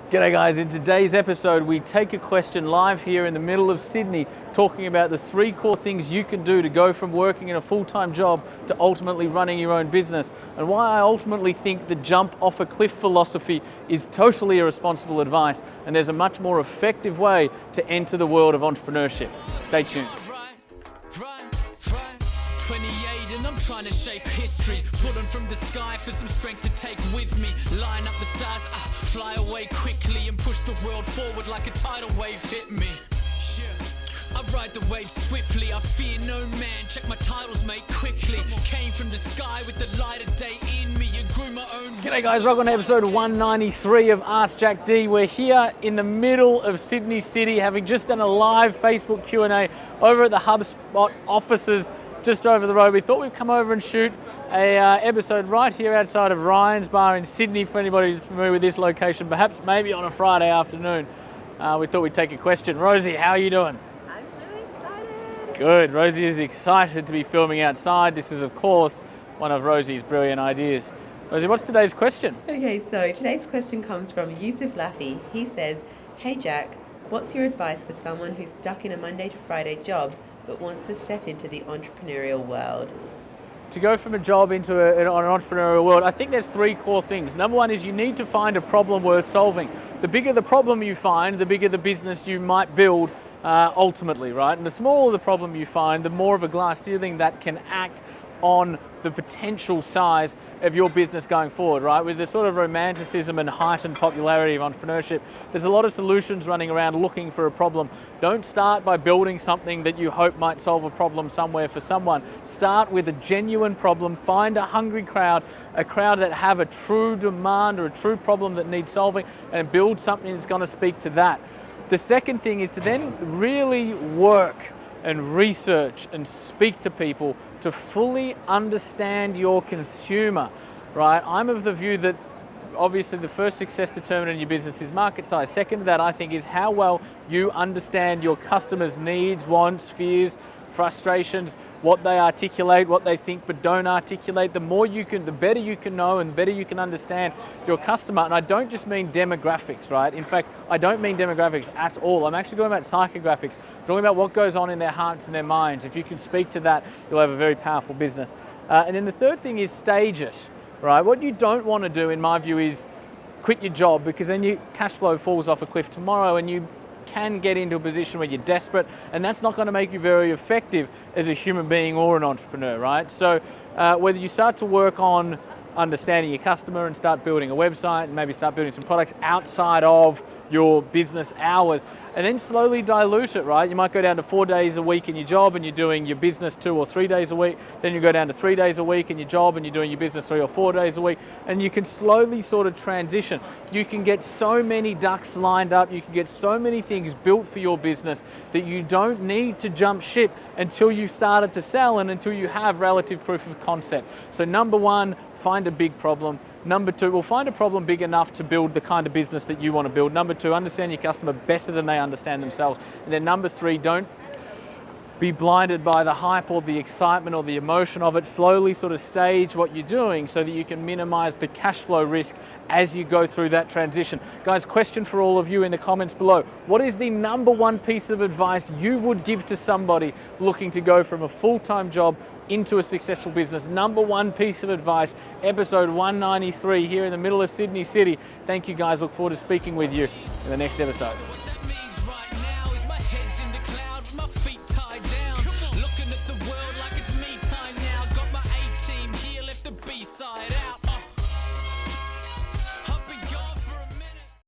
G'day guys, in today's episode we take a question live here in the middle of Sydney talking about the 3 core things you can do to go from working in a full-time job to ultimately running your own business, and why I ultimately think the jump off a cliff philosophy is totally irresponsible advice and there's a much more effective way to enter the world of entrepreneurship. Stay tuned. 28 and I'm trying to shape history, pulling from the sky for some strength to take with me, line up the stars, fly away quickly and push the world forward like a tidal wave hit me. I ride the wave swiftly, I fear no man, check my titles mate quickly, came from the sky with the light of day in me and grew my own. G'day guys, welcome to episode 193 of AskJackD. We're here in the middle of Sydney City, having just done a live Facebook Q&A over at the HubSpot offices just over the road. We thought we'd come over and shoot a episode right here outside of Ryan's Bar in Sydney, for anybody who's familiar with this location, perhaps maybe on a Friday afternoon. We thought we'd take a question. Rosie, how are you doing? I'm really excited. Good. Rosie is excited to be filming outside. This is, of course, one of Rosie's brilliant ideas. Rosie, what's today's question? Okay, so today's question comes from Yusuf Laffy. He says, "Hey Jack, what's your advice for someone who's stuck in a Monday to Friday job but wants to step into the entrepreneurial world?" To go from a job into an entrepreneurial world, I think there's 3 core things. Number one is you need to find a problem worth solving. The bigger the problem you find, the bigger the business you might build ultimately, right? And the smaller the problem you find, the more of a glass ceiling that can act on the potential size of your business going forward, right? With the sort of romanticism and heightened popularity of entrepreneurship, there's a lot of solutions running around looking for a problem. Don't start by building something that you hope might solve a problem somewhere for someone. Start with a genuine problem, find a hungry crowd, a crowd that have a true demand or a true problem that needs solving, and build something that's going to speak to that. The second thing is to then really work and research and speak to people to fully understand your consumer, right? I'm of the view that obviously the first success determinant in your business is market size. Second to that, I think, is how well you understand your customers' needs, wants, fears, frustrations, what they articulate, what they think but don't articulate. The more you can, the better you can know and the better you can understand your customer. And I don't just mean demographics, right? In fact, I don't mean demographics at all. I'm actually talking about psychographics, talking about what goes on in their hearts and their minds. If you can speak to that, you'll have a very powerful business. And then the third thing is stage it, right? What you don't want to do, in my view, is quit your job, because then your cash flow falls off a cliff tomorrow and you can get into a position where you're desperate, and that's not going to make you very effective as a human being or an entrepreneur, right? So whether you start to work on understanding your customer and start building a website and maybe start building some products outside of your business hours, and then slowly dilute it, right? You might go down to 4 days a week in your job and you're doing your business 2 or 3 days a week. Then you go down to 3 days a week in your job and you're doing your business 3 or 4 days a week. And you can slowly sort of transition. You can get so many ducks lined up. You can get so many things built for your business that you don't need to jump ship until you've started to sell and until you have relative proof of concept. So number one, find a big problem. Number two, well, find a problem big enough to build the kind of business that you want to build. Number two, understand your customer better than they understand themselves. And then number three, don't be blinded by the hype or the excitement or the emotion of it. Slowly sort of stage what you're doing so that you can minimize the cash flow risk as you go through that transition. Guys, question for all of you in the comments below. What is the number one piece of advice you would give to somebody looking to go from a full-time job into a successful business? Number one piece of advice, episode 193 here in the middle of Sydney City. Thank you guys. Look forward to speaking with you in the next episode. What that means right now is my head's in the cloud with my feet tied down, looking at the world like it's me time now. Got my A-team here, left the B-side out.